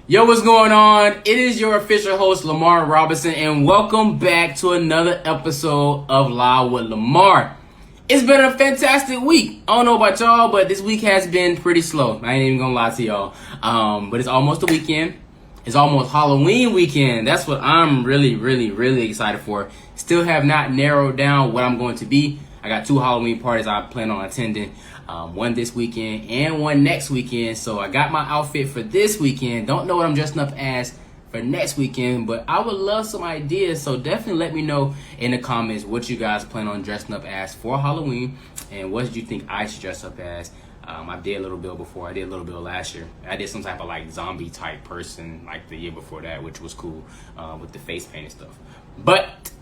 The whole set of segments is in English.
Yo, what's going on? It is your official host, Lamar Robinson, and welcome back to another episode of Live with Lamar. It's been a fantastic week. I don't know about y'all, but this week has been pretty slow. I ain't even gonna lie to y'all. But it's almost the weekend. It's almost Halloween weekend. That's what I'm really excited for. Still have not narrowed down what I'm going to be. I got 2 Halloween parties I plan on attending. One this weekend and one next weekend. So I got my outfit for this weekend. Don't know what I'm dressing up as for next weekend, but I would love some ideas. So definitely let me know in the comments what you guys plan on dressing up as for Halloween and what you think I should dress up as. I did a little bit before. I did a little bit last year. I did some type of like zombie type person like the year before that, which was cool with the face paint and stuff. But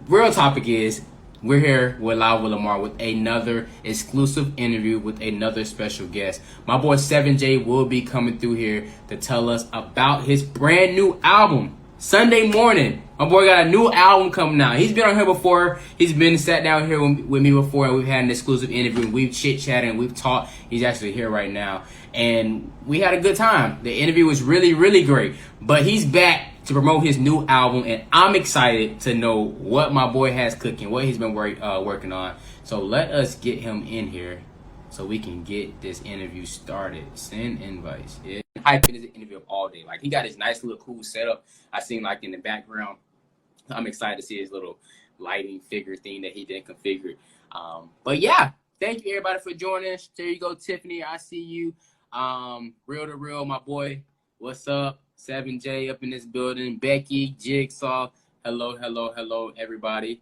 real topic is we're here with Live with Lamar with another exclusive interview with another special guest. My boy 7J will be coming through here to tell us about his brand new album. Sunday morning. My boy got a new album coming out. He's been on here before. He's been sat down here with me before, and we've had an exclusive interview. We've chit-chatted and we've talked. He's actually here right now. And we had a good time. The interview was really great. But he's back to promote his new album, and I'm excited to know what my boy has cooking, what he's been working on. So let us get him in here so we can get this interview started. Send invites. Yeah. Hyping his interview up all day. Like, he got his nice little cool setup. I seen like in the background. I'm excited to see his little lighting figure thing that he did configure. But yeah, thank you everybody for joining us. There you go, Tiffany. I see you. Real to real, my boy. What's up? 7J up in this building. Becky, Jigsaw. Hello, everybody.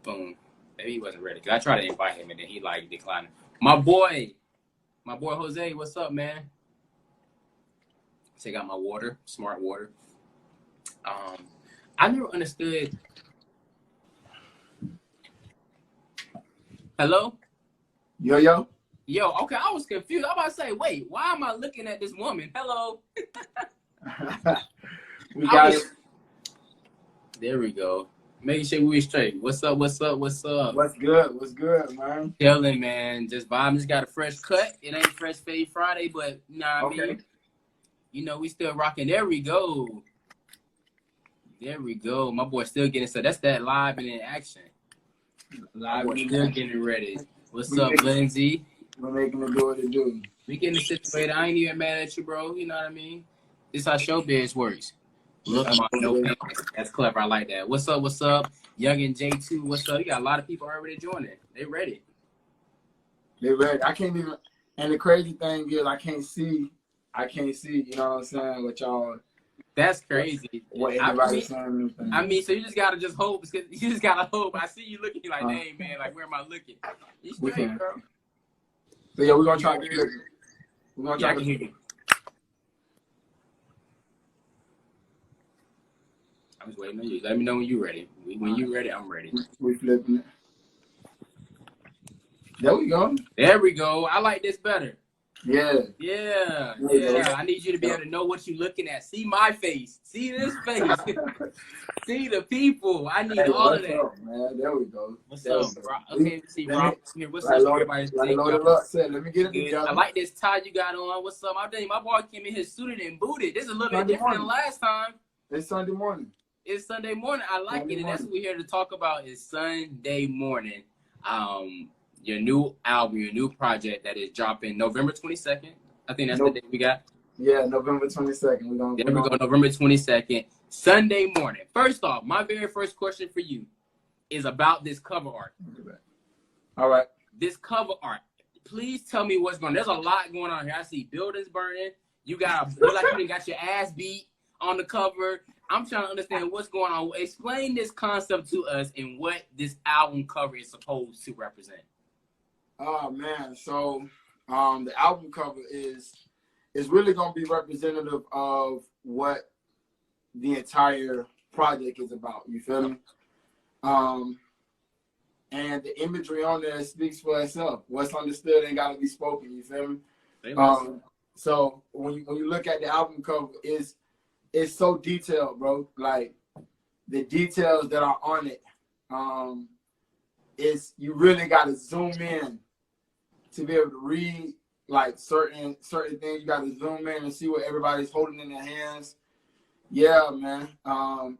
Boom. Maybe he wasn't ready. Cause I tried to invite him and then he like declined. My boy Jose, what's up, man? Take out my water, smart water. I never understood. Hello? Yo. Okay, I was confused. I'm about to say, wait, why am I looking at this woman? Hello? We got it. There we go. Making sure we straight. What's up? What's good, man? Chilling, man. Just vibing. Just got a fresh cut. It ain't Fresh Fade Friday, but you know what I mean? You know, we still rocking. There we go. My boy still getting so that's that live and in action. Still getting ready. What's up, Lindsay? We're making it do what it do. We getting situated. I ain't even mad at you, bro. You know what I mean? This how showbiz works. Look, that's clever. I like that. What's up? Young and J2, what's up? You got a lot of people already joining. They ready. I can't even. And the crazy thing is, I can't see. You know what I'm saying? What y'all. That's crazy. What anybody's saying. I mean, so you just gotta hope. You just gotta hope. I see you looking like, dang, man, like where am I looking? You straight, bro. So yeah, we're gonna try to get it. We're gonna try to hear you. I'm just waiting on you. Let me know when you're ready. When you're ready, I'm ready. We flipping it. There we go. I like this better. Yeah. I need you to be able to know what you're looking at. See my face. See this face. See the people. I need all of that. Up, man. There we go. What's up, Rob? Okay, see Rob here. What's up, everybody? Let me get it together. I like this tie you got on. What's up? My boy came in here suited and booted. This is a little bit different than last time. It's Sunday morning. I like it, and that's what we're here to talk about is Sunday morning. Your new album, your new project that is dropping November 22nd. I think that's the date we got. Yeah, November 22nd. There we go, November 22nd, Sunday morning. First off, my very first question for you is about this cover art. All right. This cover art. Please tell me what's going on. There's a lot going on here. I see buildings burning. You got you got your ass beat on the cover. I'm trying to understand what's going on. Explain this concept to us and what this album cover is supposed to represent. Oh man, so the album cover is really gonna be representative of what the entire project is about. You feel me? And the imagery on there speaks for itself. What's understood ain't gotta be spoken. You feel me? So when you look at the album cover, it's so detailed, bro. Like the details that are on it, is you really gotta zoom in to be able to read like certain things. You got to zoom in and see what everybody's holding in their hands. Yeah, man.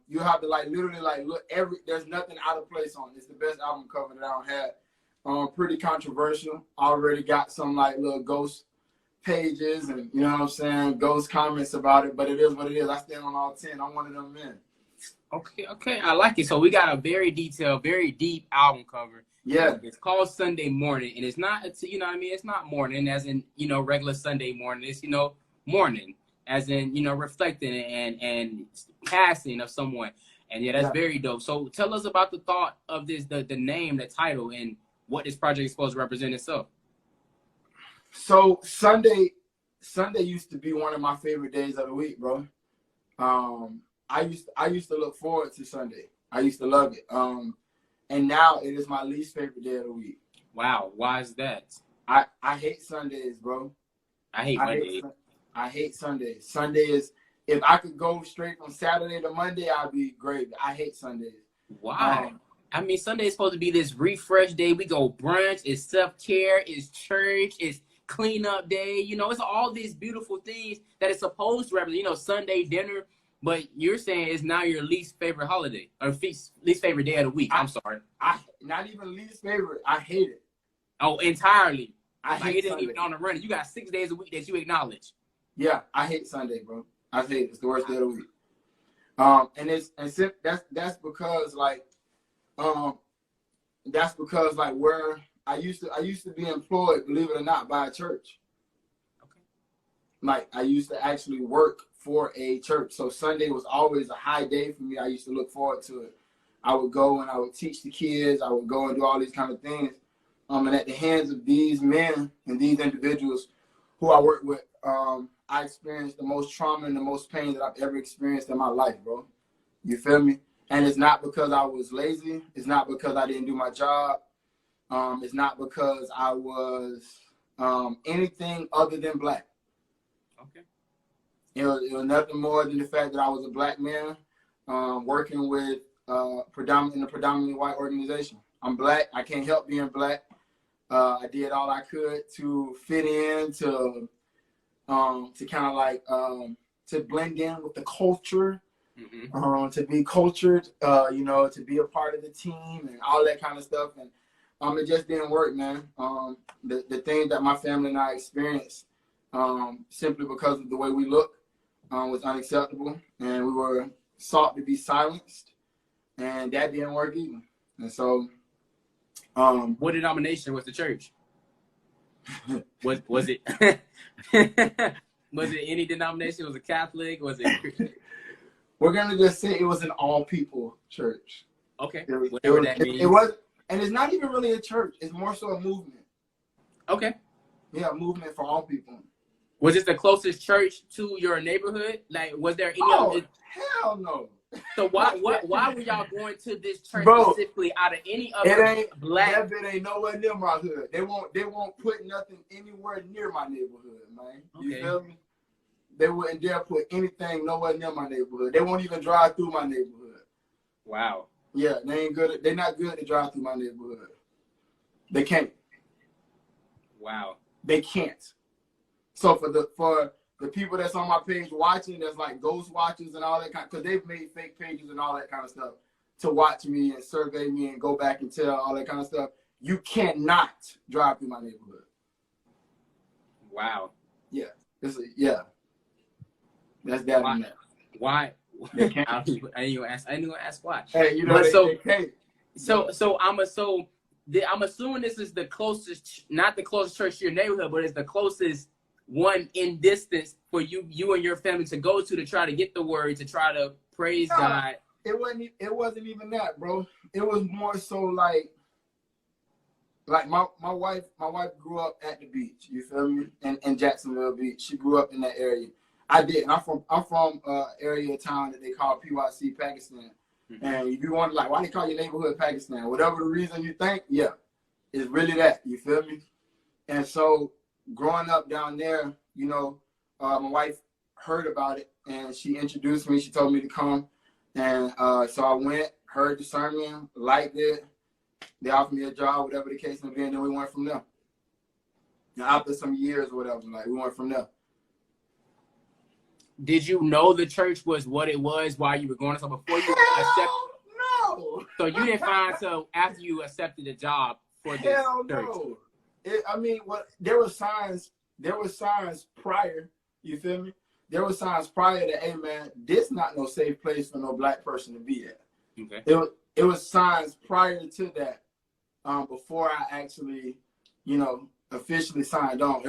You have to like literally like look there's nothing out of place on it. It's the best album cover that I had. Pretty controversial. Already got some like little ghost pages and you know what I'm saying, ghost comments about it, but it is what it is. I stand on all 10. I'm one of them men. Okay, I like it. So we got a very detailed, very deep album cover. Yeah. It's called Sunday Morning, and it's not, you know what I mean? It's not morning as in, you know, regular Sunday morning. It's, you know, morning as in, you know, reflecting and passing of someone. And yeah, that's very dope. So tell us about the thought of this, the name, the title, and what this project is supposed to represent itself. So Sunday used to be one of my favorite days of the week, bro. I used to look forward to Sunday. I used to love it. And now it is my least favorite day of the week. Wow, why is that? I hate Sundays, bro. I hate Monday. I hate Sundays. Sunday is, if I could go straight from Saturday to Monday, I'd be great. I hate Sundays. Why? I mean, Sunday is supposed to be this refresh day. We go brunch. It's self-care. It's church. It's cleanup day. You know, it's all these beautiful things that it's supposed to represent. You know, Sunday dinner. But you're saying it's now your least favorite holiday or least favorite day of the week. I'm sorry. Not even least favorite. I hate it. Oh, entirely. I hate it. Isn't even on the run. You got 6 days a week that you acknowledge. Yeah, I hate Sunday, bro. I hate it. It's the worst day of the week. That's because where I used to be employed, believe it or not, by a church. Okay. Like I used to actually work for a church. So Sunday was always a high day for me. I used to look forward to it. I would go and I would teach the kids. I would go and do all these kind of things. And at the hands of these men and these individuals who I work with, I experienced the most trauma and the most pain that I've ever experienced in my life, bro. You feel me? And it's not because I was lazy. It's not because I didn't do my job. It's not because I was anything other than black. Okay. It was nothing more than the fact that I was a black man working with a predominantly white organization. I'm black. I can't help being black. I did all I could to fit in, to kind of like to blend in with the culture, to be cultured, you know, to be a part of the team and all that kind of stuff. And it just didn't work, man. The thing that my family and I experienced simply because of the way we look was unacceptable, and we were sought to be silenced, and that didn't work either. And so, what denomination was the church? was it was it any denomination? Was it Catholic? Was it Christian? We're gonna just say it was an all people church. Okay, whatever that means. It was, and it's not even really a church. It's more so a movement. Okay. Yeah, a movement for all people. Was it the closest church to your neighborhood? Like, was there any other? Hell no. So why were y'all going to this church specifically out of any other black? That bit ain't nowhere near my hood. They won't put nothing anywhere near my neighborhood, man. You feel me? They wouldn't dare put anything nowhere near my neighborhood. They won't even drive through my neighborhood. Wow. Yeah, they ain't good. They're not good to drive through my neighborhood. They can't. Wow. They can't. So for the people that's on my page watching, that's like ghost watchers and all that kind, because they've made fake pages and all that kind of stuff to watch me and survey me and go back and tell all that kind of stuff. You cannot drive through my neighborhood. Wow. Yeah. Yeah. That's that. Why? They can't. I didn't even ask why. Hey, you know, they can't. So I'm assuming this is the closest, not the closest church to your neighborhood, but it's the closest one in distance for you and your family to go to try to get the word, to try to praise God. It wasn't even that, bro. It was more so like my wife grew up at the beach, you feel me? In Jacksonville Beach. She grew up in that area. I did. I'm from area of town that they call PYC, Pakistan. Mm-hmm. And if you want, like, why they call your neighborhood Pakistan? Whatever the reason you think, yeah, it's really that. You feel me? And so growing up down there, you know, my wife heard about it and she introduced me. She told me to come. And so I went, heard the sermon, liked it. They offered me a job, whatever the case may be, and then we went from there. And after some years or whatever, like we went from there. Did you know the church was what it was while you were going? So before you accepted, no. So you didn't find until after you accepted the job for this Hell church. no. I mean, what there were signs. There were signs prior. You feel me? There were signs prior that, hey man, this not no safe place for no black person to be at. Okay. It was signs prior to that. Before I actually, officially signed on.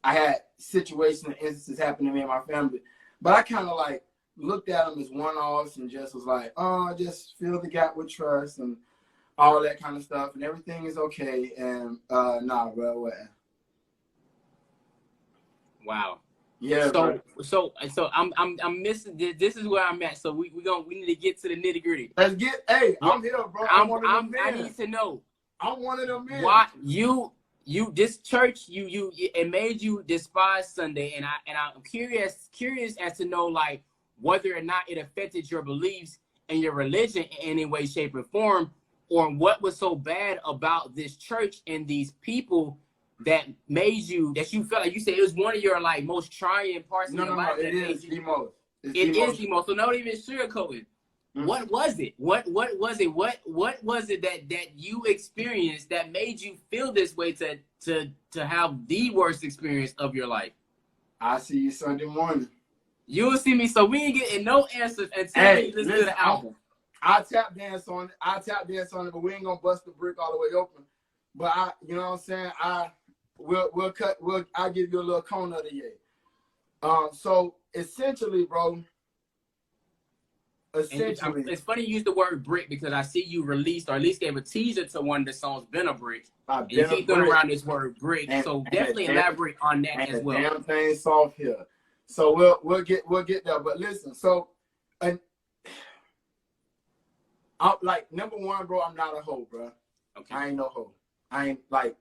I had situations and instances happen to me and my family, but I kind of like looked at them as one-offs and just was like, oh, just fill the gap with trust and all that kind of stuff, and everything is okay. And nah, bro, what? Wow. Yeah. So I'm missing. This is where I'm at. So we need to get to the nitty gritty. Let's get. Hey, I'm here, bro. I need to know. I'm one of them men. Why this church it made you despise Sunday, and I'm curious as to know like whether or not it affected your beliefs and your religion in any way, shape, or form, or what was so bad about this church and these people that made you felt like you said it was one of your like most trying parts of your life. No, it is the most. It is the most. So not even sugarcoating. Mm-hmm. What was it? What was it? What was it that you experienced that made you feel this way to have the worst experience of your life? I see you Sunday morning. You will see me. So we ain't getting no answers until we listen to the album. I'll tap dance on it, but we ain't gonna bust the brick all the way open. But you know what I'm saying? I'll give you a little cone of the yay. So essentially, bro. It's funny you use the word brick because I see you released or at least gave a teaser to one of the songs, Been a Brick. You keep throwing around this word brick, so definitely elaborate on that as well. Damn thing soft here. So we'll get there. But listen, so I'm like number one, bro. I'm not a hoe, bro. Okay. I ain't no hoe. I ain't like.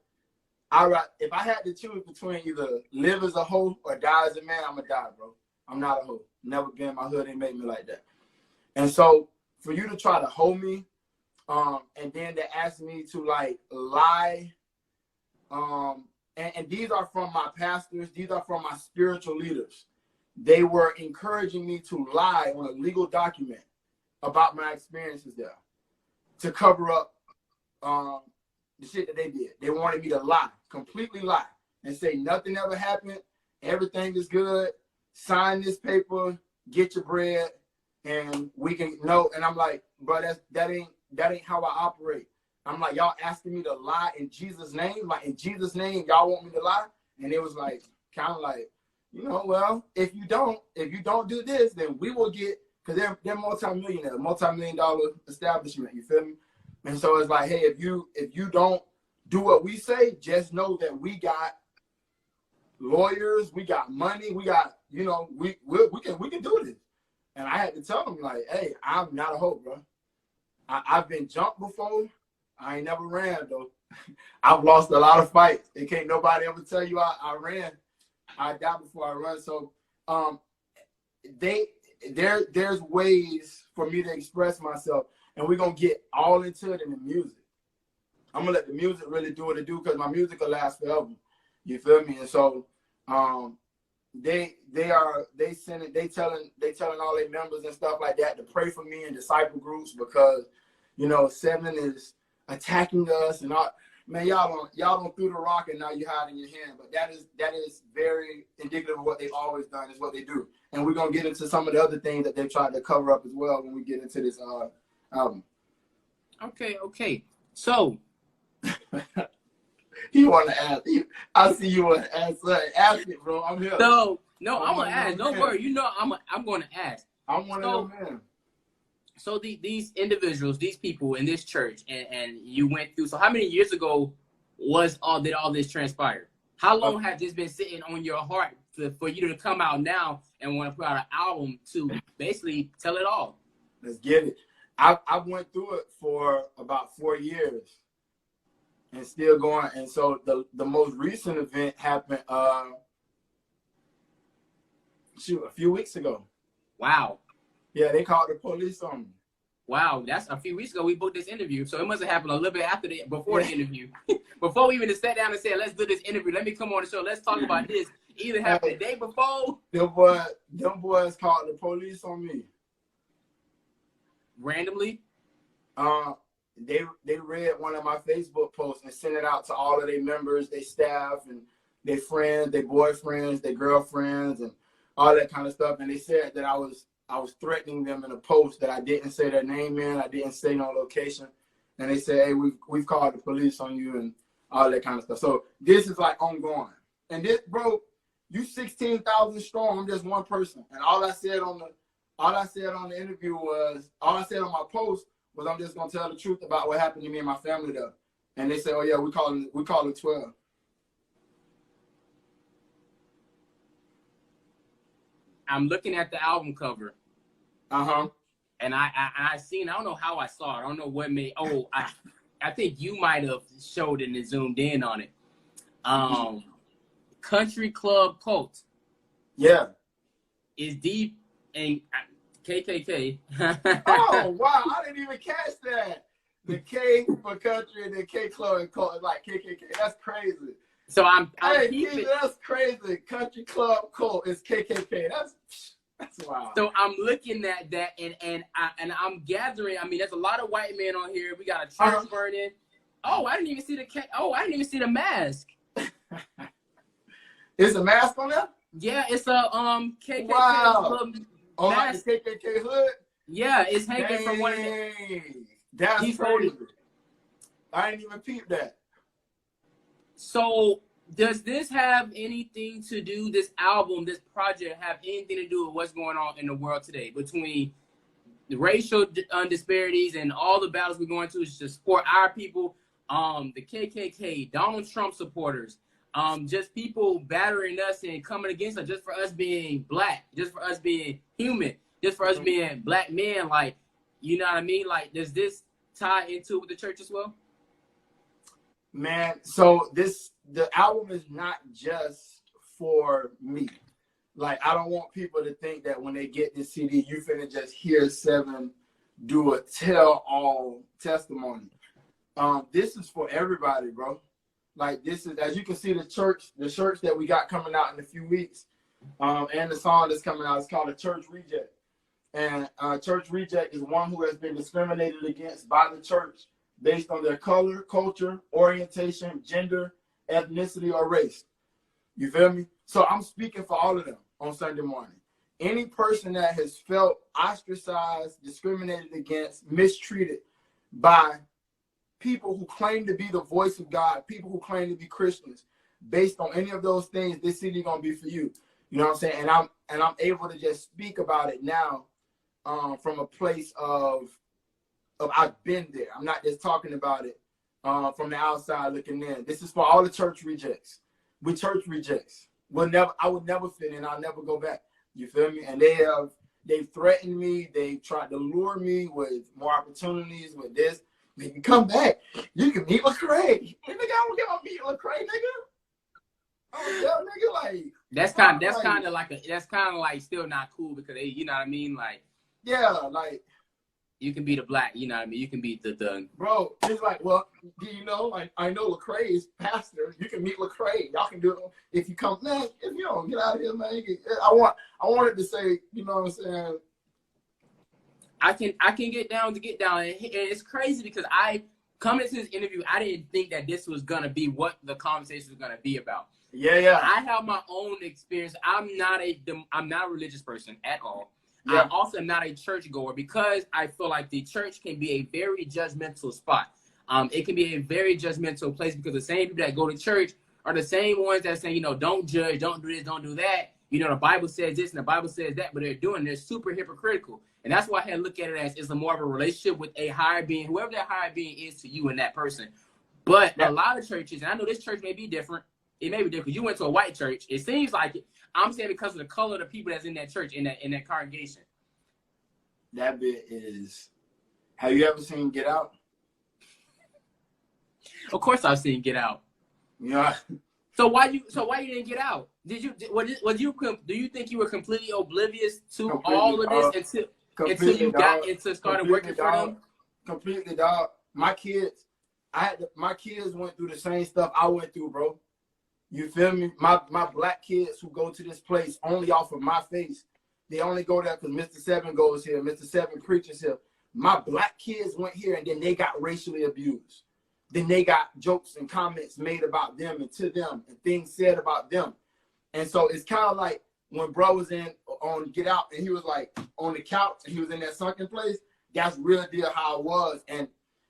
If I had to choose between either live as a hoe or die as a man, I'm gonna die, bro. I'm not a hoe. Never been. My hood ain't made me like that. And so for you to try to hold me, and then to ask me to like lie, and these are from my pastors, these are from my spiritual leaders. They were encouraging me to lie on a legal document about my experiences there to cover up the shit that they did. They wanted me to lie, completely lie, and say nothing ever happened, everything is good, sign this paper, get your bread, and we can know. And I'm like, bro, that ain't how I operate. I'm like, y'all asking me to lie in Jesus' name? Like, in Jesus' name, y'all want me to lie? And it was like, kind of like, well, if you don't do this, then we will get, because they're multi-million-dollar establishment, you feel me? And so it's like, hey, if you don't do what we say, just know that we got lawyers, we got money, we got, we can do this. And I had to tell them, like, hey, I'm not a hoe, bro. I've been jumped before. I ain't never ran, though. I've lost a lot of fights. And can't nobody ever tell you I ran. I died before I run. So there's ways for me to express myself. And we're going to get all into it in the music. I'm going to let the music really do what it do because my music will last forever. You feel me? And so they telling all their members and stuff like that to pray for me in disciple groups because 7 is attacking us and all. Man, y'all don't threw the rock and now you hide in your hand. But that is very indicative of what they've always done, is what they do. And we're gonna get into some of the other things that they've tried to cover up as well when we get into this album. Okay. So you want to ask? I see you want to ask. Ask it, bro. I'm here. No, I'm gonna ask. Don't worry. I'm going to ask. I'm one of them, man. So these individuals, these people in this church, and you went through. So how many years ago did all this transpire? How long had this been sitting on your heart for you to come out now and want to put out an album to basically tell it all? Let's get it. I went through it for about 4 years and still going. And so the most recent event happened a few weeks ago. Wow. Yeah, they called the police on me. Wow, that's a few weeks ago we booked this interview. So it must have happened a little bit before the interview. Before we even sat down and said, let's do this interview. Let me come on the show. Let's talk about this. Either happened the day before. Them boys called the police on me. Randomly? They read one of my Facebook posts and sent it out to all of their members, their staff, and their friends, their boyfriends, their girlfriends, and all that kind of stuff. And they said that I was threatening them in a post, that I didn't say their name in, I didn't say no location. And they said, hey, we've called the police on you and all that kind of stuff. So this is like ongoing. And this, bro, you 16,000 strong. I'm just one person. And all I said on the interview was, all I said on my post was, I'm just gonna tell the truth about what happened to me and my family though. And they said, oh yeah, we call it 12. I'm looking at the album cover. And I seen, I don't know how I saw it. I don't know what made, I think you might have showed it and zoomed in on it. Country Club Cult. Yeah. Is deep in KKK. Oh, wow. I didn't even catch that. The K for country and the K Club and cult is like KKK. That's crazy. So I'm that's crazy. Country Club Cult is KKK. That's wild. So I'm looking at that and I'm gathering. I mean, there's a lot of white men on here. We got a church burning. Oh, I didn't even see I didn't even see the mask. Is a mask on there? Yeah, it's a KKK. Wow. Oh, like the KKK hood? Yeah, it's hanging from one of the. That's crazy. I didn't even peep that. So does this have anything to do, this album, this project, have anything to do with what's going on in the world today between the racial disparities and all the battles we're going to support our people, the KKK, Donald Trump supporters, just people battering us and coming against us just for us being black, just for us being human, just for us being black men, like, you know what I mean? Like, does this tie into it with the church as well? Man, so the album is not just for me. Like, I don't want people to think that when they get this CD, you finna just hear Seven do a tell-all testimony. This is for everybody, bro. Like, this is, as you can see, the shirts that we got coming out in a few weeks, and the song that's coming out is called A Church Reject. And church reject is one who has been discriminated against by the church based on their color, culture, orientation, gender, ethnicity, or race. You feel me? So I'm speaking for all of them on Sunday morning. Any person that has felt ostracized, discriminated against, mistreated by people who claim to be the voice of God, people who claim to be Christians, based on any of those things, this CD gonna be for you. You know what I'm saying? And I'm able to just speak about it now from a place of I've been there. I'm not just talking about it from the outside looking in. This is for all the church rejects. We church rejects. I would never fit in. I'll never go back. You feel me? And they've threatened me. They've tried to lure me with more opportunities with this. If you come back, you can meet Lecrae. Nigga, I don't get my meet Lecrae, nigga. Oh yeah, nigga, like that's kind of like still not cool because they, you know what I mean, like yeah, like you can be the black, you know what I mean, you can be the bro. It's like, well, you know, like I know Lecrae is pastor. You can meet Lecrae. Y'all can do it if you come. Man, if you don't get out of here, man. I wanted to say, you know what I'm saying. I can get down, and it's crazy because coming into this interview, I didn't think that this was gonna be what the conversation was gonna be about. Yeah. I have my own experience. I'm not a religious person at all. Yeah. I also am not a church goer because I feel like the church can be a very judgmental spot. It can be a very judgmental place because the same people that go to church are the same ones that say, you know, don't judge, don't do this, don't do that. You know, the Bible says this and the Bible says that, but they're super hypocritical. And that's why I had to look at it as it's more of a relationship with a higher being, whoever that higher being is to you and that person. But a lot of churches, and I know this church may be different. It may be different because you went to a white church. It seems like it. I'm saying because of the color of the people that's in that church, in that congregation. That bit is. Have you ever seen Get Out? Of course, I've seen Get Out. Yeah. So why you didn't get out? Do you think you were completely oblivious to all of this until? until you got into started working for them? Completely, dog. My kids went through the same stuff I went through, bro. You feel me? My black kids who go to this place only off of my face. They only go there because Mr. Seven goes here. Mr. Seven preaches here. My black kids went here and then they got racially abused. Then they got jokes and comments made about them and to them and things said about them. And so it's kind of like when bro was on Get Out and he was like on the couch and he was in that sunken place. That's real deal how it was. And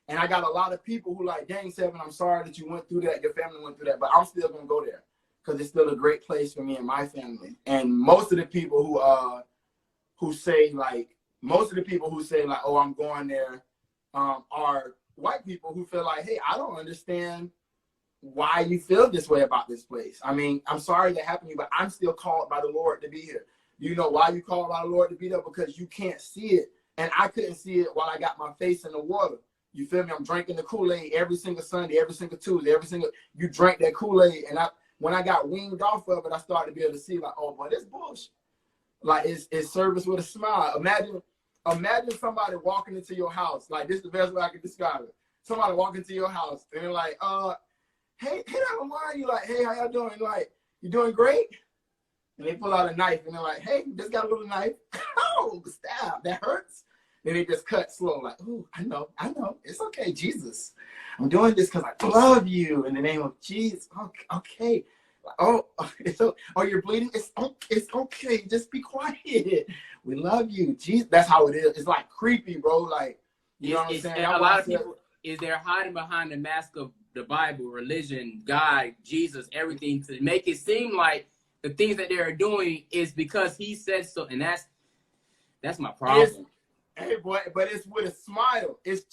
I got a lot of people who like, dang, Seven, I'm sorry that you went through that. Your family went through that. But I'm still going to go there because it's still a great place for me and my family. And most of the people who say like, oh, I'm going there are white people who feel like, hey, I don't understand why you feel this way about this place. I mean, I'm sorry that happened to you, but I'm still called by the Lord to be here. You know why you called by the Lord to be there? Because you can't see it. And I couldn't see it while I got my face in the water. You feel me? I'm drinking the Kool-Aid every single Sunday, every single Tuesday, you drank that Kool-Aid. And when I got weaned off of it, I started to be able to see like, oh, boy, this bullshit. Like it's service with a smile. Imagine somebody walking into your house. Like, this is the best way I can describe it. Somebody walking into your house and they're like, hey, Lamar. You like, hey, how y'all doing? You're like, you doing great? And they pull out a knife and they're like, hey, just got a little knife. Oh, stab, that hurts. Then they just cut slow, like, ooh, I know. It's okay, Jesus. I'm doing this because I love you in the name of Jesus. Okay. Oh, you're bleeding? It's okay. Just be quiet. We love you. Jesus, that's how it is. It's like creepy, bro. Like, you know what I'm saying? A lot of people, they're hiding behind the mask of the Bible, religion, God, Jesus, everything to make it seem like the things that they're doing is because he said so. And that's my problem. Hey, boy, but it's with a smile. It's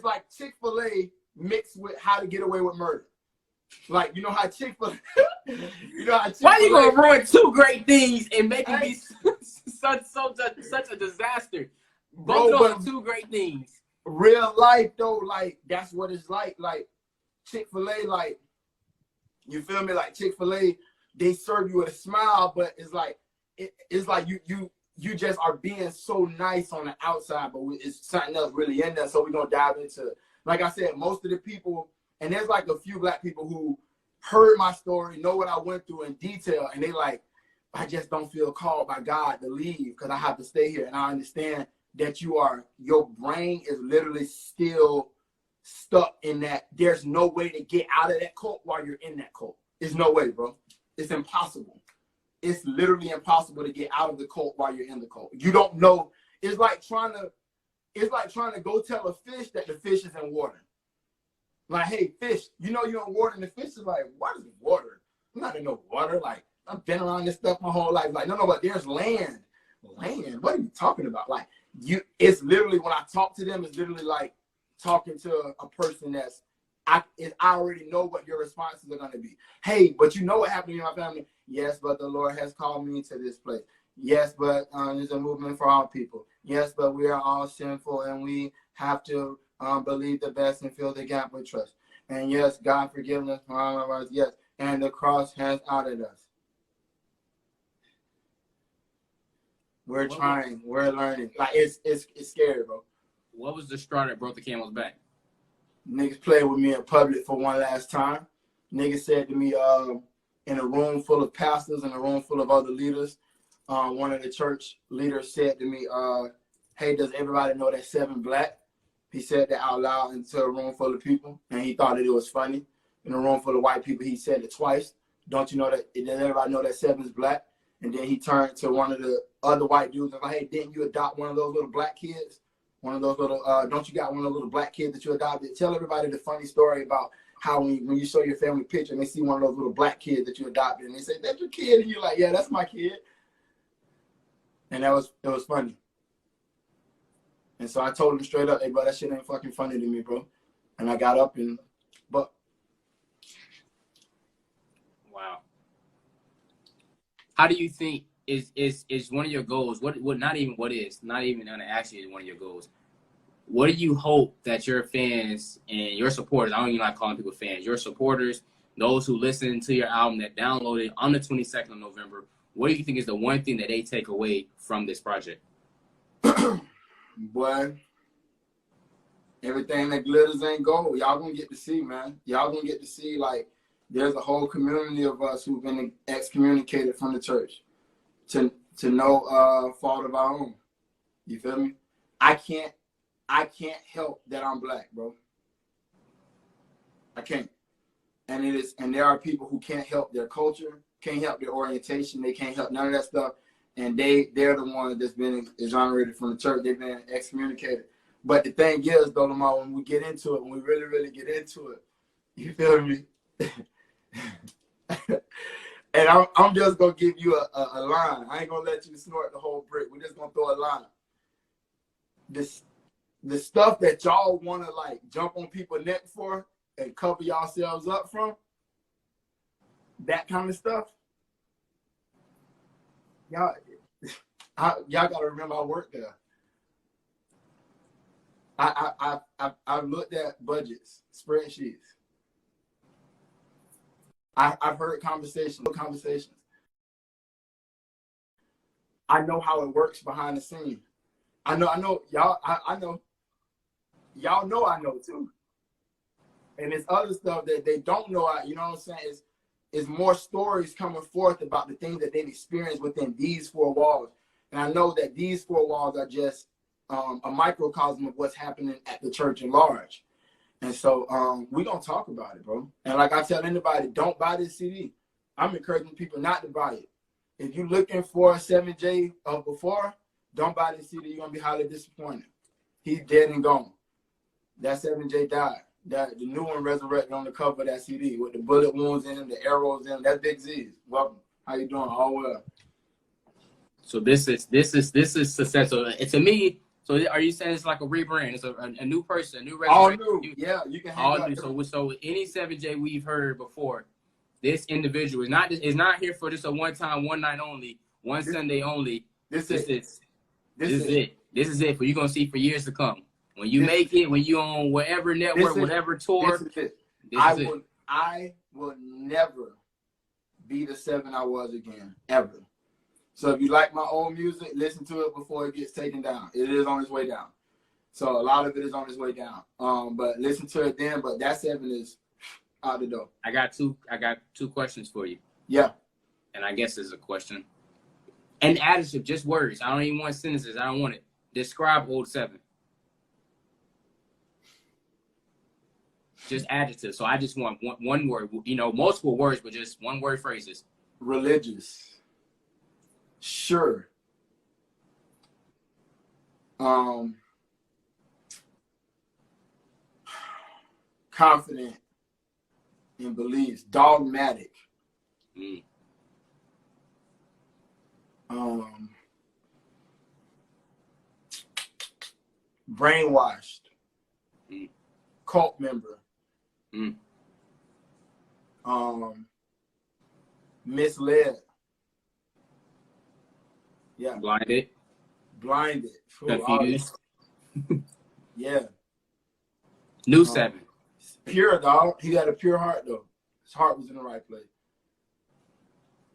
like Chick-fil-A mixed with How to Get Away with Murder. Like, you know how Chick-fil-A. Why you gonna ruin two great things and make it be such a disaster? Both of those are two great things. Real life though, like that's what it's like. Like Chick-fil-A, like you feel me? Like Chick-fil-A, they serve you with a smile, but it's like you just are being so nice on the outside, but it's something else really in there. So we're gonna dive into it. Like I said, most of the people. And there's like a few black people who heard my story, know what I went through in detail, and they like, I just don't feel called by God to leave because I have to stay here. And I understand that your brain is literally still stuck in that. There's no way to get out of that cult while you're in that cult. There's no way, bro. It's impossible. It's literally impossible to get out of the cult while you're in the cult. You don't know. It's like trying to go tell a fish that the fish is in water. Like, hey, fish, you know you're in water, and the fish is like, what is water? I'm not in no water. Like, I've been around this stuff my whole life. Like, no, but there's land. Land? What are you talking about? Like, it's literally, when I talk to them, it's literally like talking to a person I already know what your responses are going to be. Hey, but you know what happened in my family? Yes, but the Lord has called me to this place. Yes, but there's a movement for all people. Yes, but we are all sinful, and we have to believe the best and fill the gap with trust. And yes, God forgive us for all of us. Yes, and the cross has outed us. We're trying. We're learning. Like it's scary, bro. What was the straw that broke the camel's back? Niggas played with me in public for one last time. Niggas said to me, in a room full of pastors and a room full of other leaders, one of the church leaders said to me, hey, does everybody know that Seven black? He said that out loud into a room full of people, and he thought that it was funny. In a room full of white people, he said it twice. Don't you know that? Does everybody know that Seven's black? And then he turned to one of the other white dudes and was like, hey, didn't you adopt one of those little black kids? One of those little, don't you got one of those little black kids that you adopted? Tell everybody the funny story about how when you show your family picture and they see one of those little black kids that you adopted, and they say, that's your kid. And you're like, yeah, that's my kid. And it was funny. And so I told him straight up, hey, bro, that shit ain't fucking funny to me, bro. And I got up but. Wow. How do you think is one of your goals? What not even gonna ask you is one of your goals. What do you hope that your fans and your supporters, I don't even like calling people fans, your supporters, those who listen to your album that downloaded on the 22nd of November, what do you think is the one thing that they take away from this project? Boy, everything that glitters ain't gold. Y'all gonna get to see, man. Y'all gonna get to see, like, there's a whole community of us who've been excommunicated from the church to no fault of our own. You feel me? I can't help that I'm black, bro. I can't. And there are people who can't help their culture, can't help their orientation, they can't help none of that stuff. And they're the ones that's been exonerated from the church. They've been excommunicated. But the thing is, though, Lamar, when we get into it, when we really, really get into it, you feel me? And I'm just gonna give you a line. I ain't gonna let you snort the whole brick. We're just gonna throw a line. The stuff that y'all wanna, like, jump on people's neck for and cover yourselves up from, that kind of stuff. Y'all gotta remember I worked there. I've looked at budgets, spreadsheets. I've heard conversations. I know how it works behind the scenes. I know y'all. I know y'all know I know too. And there's other stuff that they don't know. You know what I'm saying? Is more stories coming forth about the things that they've experienced within these four walls. And I know that these four walls are just a microcosm of what's happening at the church at large. And so we're going to talk about it, bro. And like I tell anybody, don't buy this CD. I'm encouraging people not to buy it. If you're looking for 7J of before, don't buy this CD. You're going to be highly disappointed. He's dead and gone. That 7J died. The new one resurrected on the cover of that CD with the bullet wounds in him, the arrows in him. That's Big Z's. Welcome. How you doing? All well. So this is success. So to me, so are you saying it's like a rebrand? It's a new person, a new resurrection? All new. Yeah, you can hang all up. new. So any 7J we've heard before, this individual is not here for just a one time, one night only, Sunday only. This is it. This is it for you gonna see for years to come. When you make it, when you on whatever network, whatever tour, I will never be the 7 I was again, ever. So if you like my old music, listen to it before it gets taken down. It is on its way down. So a lot of it is on its way down. But listen to it then. But that 7 is out the door. I got two questions for you. Yeah. And I guess there's a question. And adjective, just words. I don't even want sentences. I don't want it. Describe old 7. Just adjectives. So I just want one word. You know, multiple words, but just one word phrases. Religious. Sure. Confident in beliefs. Dogmatic. Brainwashed. Cult member. Misled. Yeah. Blinded. Confused. Yeah. New 7. Pure, dog. He had a pure heart, though. His heart was in the right place.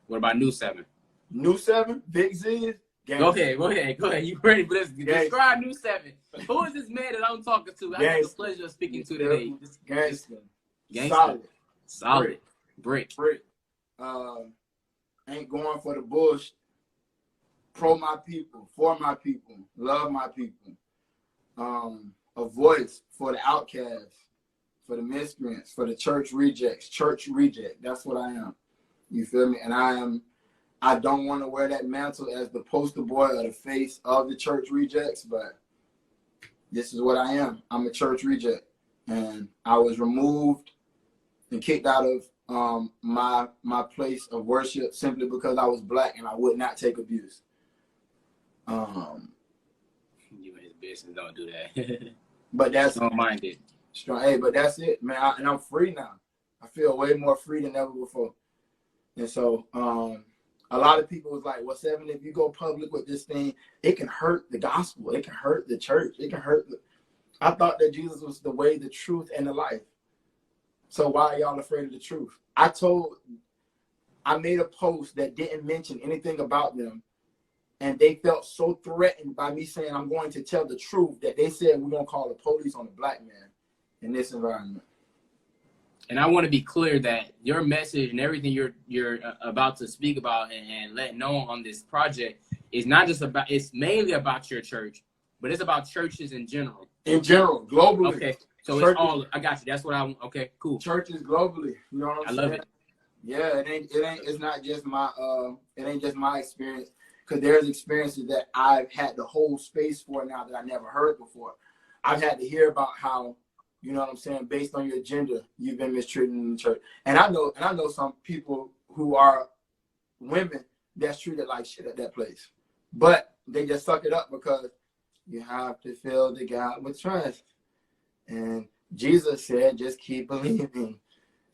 What about new 7? New 7? Big Z? Go ahead. You ready for this? Describe new 7. Who is this man that I'm talking to? I have the pleasure of speaking to today. Gangster. Solid. Brick. Ain't going for the bush. Pro my people, for my people, love my people. A voice for the outcasts, for the miscreants, for the church rejects. Church reject. That's what I am. You feel me? And I don't want to wear that mantle as the poster boy or the face of the church rejects, but this is what I am. I'm a church reject. And I was removed and kicked out of my place of worship simply because I was black and I would not take abuse. You and his business don't do that. But that's don't mind it. Strong. Hey, but that's it, man. And I'm free now. I feel way more free than ever before. And so, a lot of people was like, well, 7, if you go public with this thing, it can hurt the gospel. It can hurt the church. It can hurt. I thought that Jesus was the way, the truth, and the life. So why are y'all afraid of the truth? I made a post that didn't mention anything about them And they felt so threatened by me saying I'm going to tell the truth that they said we're going to call the police on a black man in this environment. And I want to be clear that your message and everything you're about to speak about and let know on this project is not just about, it's mainly about your church, but it's about churches in general. In general, globally. Okay. So churches, it's all, I got you. That's what I, okay, cool. Churches globally. You know what I'm saying? I love it. Yeah, it's not just my, it ain't just my experience. Because there's experiences that I've had to hold space for now that I never heard before. I've had to hear about how, you know what I'm saying, based on your gender, you've been mistreated in the church. And I know some people who are women that's treated like shit at that place. But they just suck it up because you have to fill the God with trust. And Jesus said, just keep believing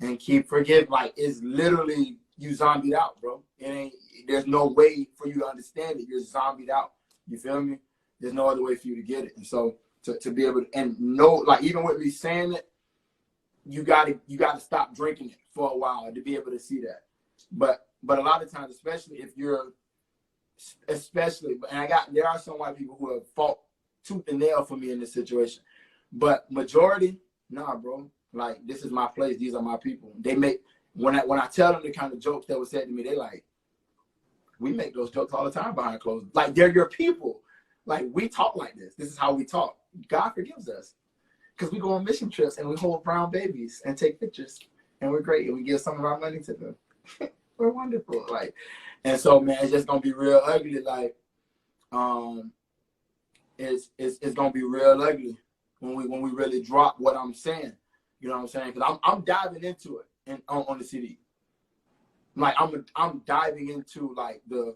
and keep forgiving. Like, it's literally you zombied out, bro. There's no way for you to understand it. You're zombied out. You feel me? There's no other way for you to get it. And so to be able to, and know, like, even with me saying it, you gotta stop drinking it for a while to be able to see that. But a lot of times, especially if you're, and there are some white people who have fought tooth and nail for me in this situation. But majority, nah, bro. Like, this is my place. These are my people. They make, when I tell them the kind of jokes that were said to me, they like, we make those jokes all the time behind closed. Like, they're your people. Like, we talk like this. This is how we talk. God forgives us. Because we go on mission trips and we hold brown babies and take pictures. And we're great. And we give some of our money to them. We're wonderful. Like, and so, man, it's just going to be real ugly. Like, it's going to be real ugly when we really drop what I'm saying. You know what I'm saying? Because I'm diving into it and on the CD. Like, I'm diving into, like, the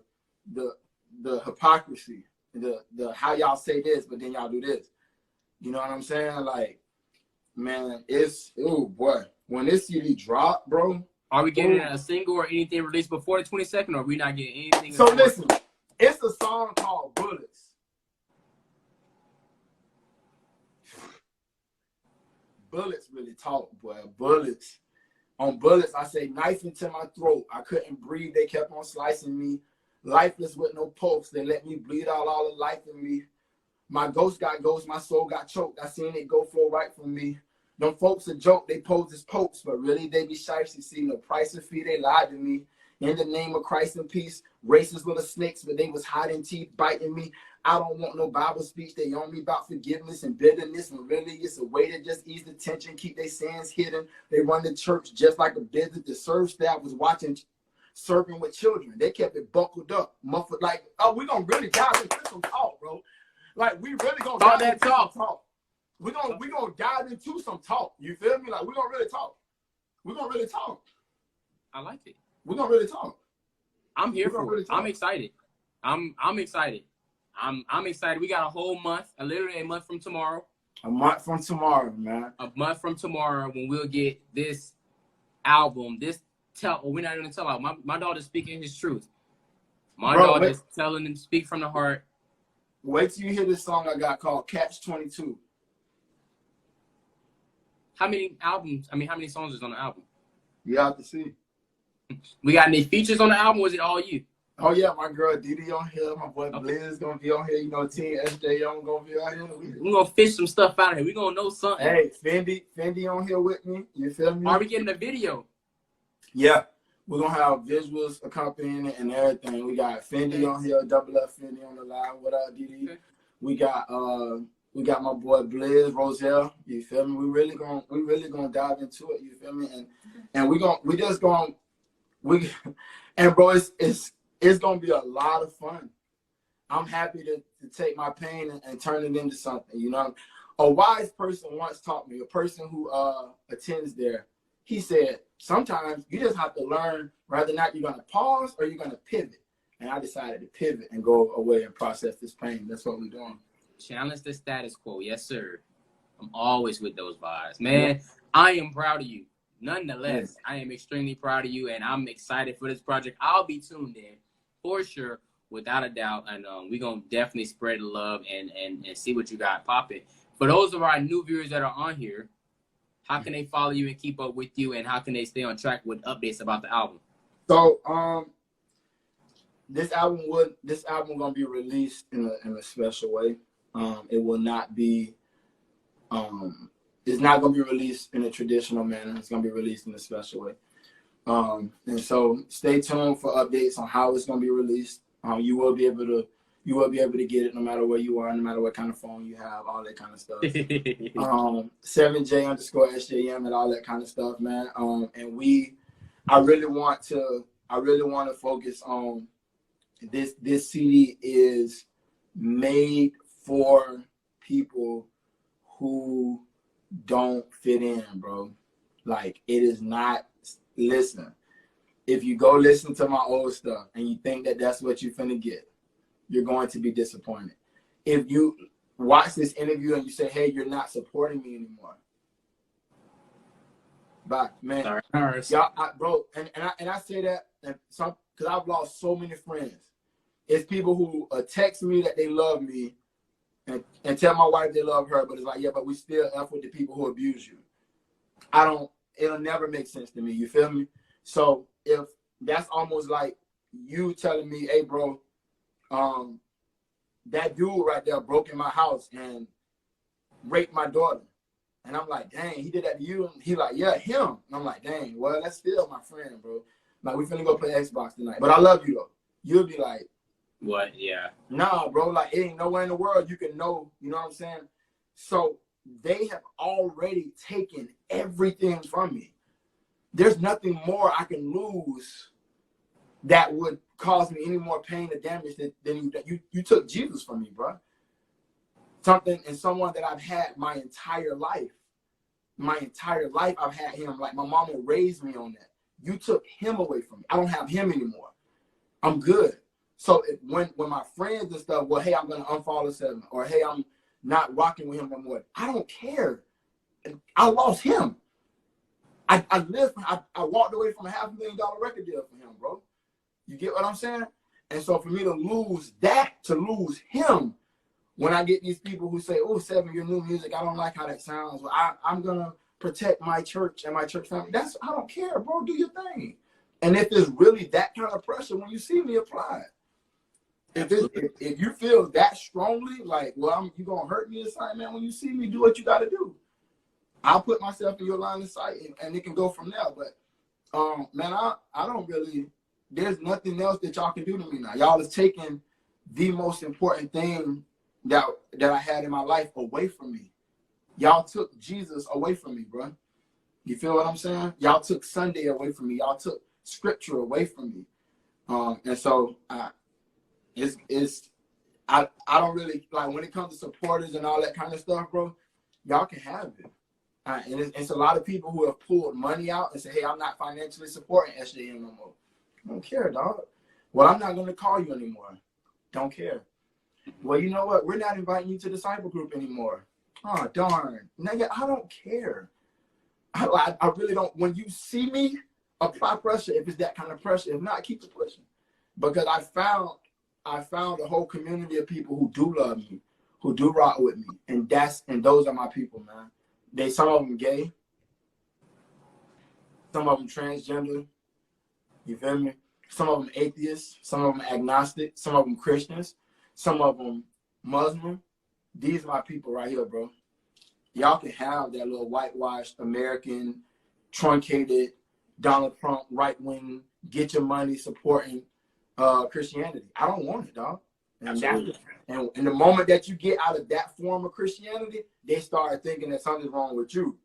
hypocrisy, the how y'all say this, but then y'all do this. You know what I'm saying? Like, man, oh boy, when this CD drop, bro. Are we getting a single or anything released before the 22nd, or are we not getting anything? So listen, it's a song called Bullets. Bullets really talk, boy. Bullets. On Bullets, I say knife into my throat. I couldn't breathe. They kept on slicing me. Lifeless with no pulse. They let me bleed out all the life in me. My ghost got ghost. My soul got choked. I seen it go flow right from me. Them folks a joke. They pose as popes, but really they be shifty. See no price of fee. They lied to me. In the name of Christ and peace. Racist little snakes, but they was hiding teeth, biting me. I don't want no Bible speech. They on me about forgiveness and bitterness, and really it's a way to just ease the tension, keep their sins hidden. They run the church just like a business. The service staff was watching, serving with children. They kept it buckled up, muffled. Like, oh, we gonna really dive into some talk, bro. Like, we really gonna dive into some talk. We gonna dive into some talk. You feel me? Like, we gonna really talk. We gonna really talk. I like it. We gonna really talk. I'm here for it. I'm excited. I'm excited. I'm excited. We got a whole month, literally a month from tomorrow. A month from tomorrow, man. A month from tomorrow when we'll get this album. We're not gonna tell out. My daughter's speaking his truth. My daughter's telling him speak from the heart. Wait till you hear this song I got called Catch 22. How many songs is on the album? You have to see. We got any features on the album, or is it all you? Oh yeah, my girl Didi on here, my boy Blizz gonna be on here, you know, Team SJ gonna be on here. We're gonna fish some stuff out of here. We're gonna know something. Hey, Fendi on here with me. You feel me? Are we getting a video? Yeah. We're gonna have visuals accompanying it and everything. We got Fendi on here, Double F Fendi on the line. What up, Didi? Okay. We got my boy Blizz, Roselle. You feel me? We really gonna dive into it. You feel me? And bro, it's gonna be a lot of fun. I'm happy to take my pain and turn it into something. You know, a wise person once taught me. A person who attends there. He said, sometimes you just have to learn whether or not you're gonna pause or you're gonna pivot. And I decided to pivot and go away and process this pain. That's what we're doing. Challenge the status quo, yes sir. I'm always with those vibes, man. Yeah. I am proud of you. Nonetheless, I am extremely proud of you, and I'm excited for this project. I'll be tuned in for sure, without a doubt, and we're gonna definitely spread the love and see what you got popping. For those of our new viewers that are on here, how can they follow you and keep up with you, and how can they stay on track with updates about the album? So this album gonna be released in a special way. It will not be it's not gonna be released in a traditional manner. It's gonna be released in a special way. And so stay tuned for updates on how it's gonna be released. You will be able to get it no matter where you are, no matter what kind of phone you have, all that kind of stuff. 7J_SJM and all that kind of stuff, man. And I really want to focus on this CD is made for people who don't fit in, bro. Like, it is not. Listen, if you go listen to my old stuff and you think that that's what you're finna get, you're going to be disappointed. If you watch this interview and you say, hey, you're not supporting me anymore, but man, y'all, bro, and I say that because I've lost so many friends. It's people who text me that they love me and tell my wife they love her, but it's like, yeah, but we still F with the people who abuse you. It'll never make sense to me. You feel me? So if that's almost like you telling me, hey, bro, that dude right there broke in my house and raped my daughter. And I'm like, dang, he did that to you? And he like, yeah, him. And I'm like, dang, well, that's still my friend, bro. Like, we finna go play Xbox tonight. But I love you, though. You'll be like, what? Yeah. Nah, bro, like, it ain't nowhere in the world you can know, you know what I'm saying? So they have already taken everything from me. There's nothing more I can lose that would cause me any more pain or damage than you took Jesus from me, bro. Someone that I've had my entire life. My entire life I've had him. Like, my mama raised me on that. You took him away from me. I don't have him anymore. I'm good. So when my friends and stuff, well, hey, I'm gonna unfollow 7, or hey, I'm not rocking with him no more. I don't care. I lost him. I walked away from a $500,000 record deal for him, bro. You get what I'm saying? And so for me to lose that, to lose him, when I get these people who say, oh, 7, your new music, I don't like how that sounds. Well, I'm gonna protect my church and my church family. I don't care, bro. Do your thing. And if it's really that kind of pressure, when you see me, apply it. If you feel that strongly, like, well, you're going to hurt me inside, man, when you see me, do what you got to do. I'll put myself in your line of sight, and it can go from there. But, man, I don't really, there's nothing else that y'all can do to me now. Y'all is taking the most important thing that I had in my life away from me. Y'all took Jesus away from me, bro. You feel what I'm saying? Y'all took Sunday away from me. Y'all took scripture away from me. And so, I don't really, like, when it comes to supporters and all that kind of stuff, bro, y'all can have it. And it's a lot of people who have pulled money out and say, hey, I'm not financially supporting SJM no more. I don't care, dog. Well, I'm not going to call you anymore. Don't care. Well, you know what? We're not inviting you to disciple group anymore. Oh, darn. Nigga, I don't care. I really don't. When you see me, apply pressure if it's that kind of pressure. If not, keep it pushing. Because I found a whole community of people who do love me, who do rock with me, and those are my people, man. Some of them gay, some of them transgender. You feel me? Some of them atheists, some of them agnostic, some of them Christians, some of them Muslim. These are my people right here, bro. Y'all can have that little whitewashed American, truncated Donald Trump right-wing, get your money supporting Christianity. I don't want it, dog. And the moment that you get out of that form of Christianity, they start thinking that something's wrong with you.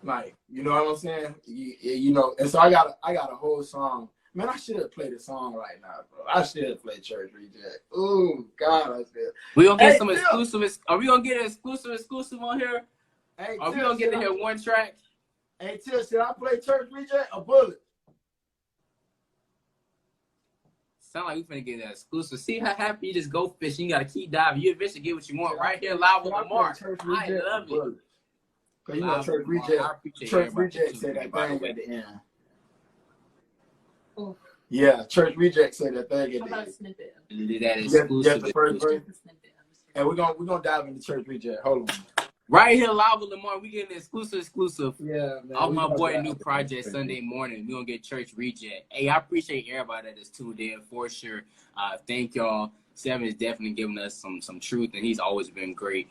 Like, you know what I'm saying? You know, and so I got a whole song. Man, I should have played a song right now, bro. I should have played Church Reject. Oh God, I should. We gonna get some exclusive. Are we gonna get an exclusive on here? Hey, are we gonna get to hear one track? Hey, Till, should I play Church Reject or Bullet? Sound like we finna get that exclusive. See how happy you just go fishing. You gotta keep diving. You eventually get what you want right here live with Lamar. I love it. Cause you know Church Reject said that thing at the end. Oh. Yeah, Church Reject said that thing at the end. Snippet? That exclusive. Just the first verse. And we're gonna dive into Church Reject. Hold on. Right here live with Lamar. We getting exclusive. Yeah, man. Off my boy new project Sunday morning. We gonna get Church Reject. Hey, I appreciate everybody that is tuned in for sure. Thank y'all. Seven is definitely giving us some truth, and he's always been great.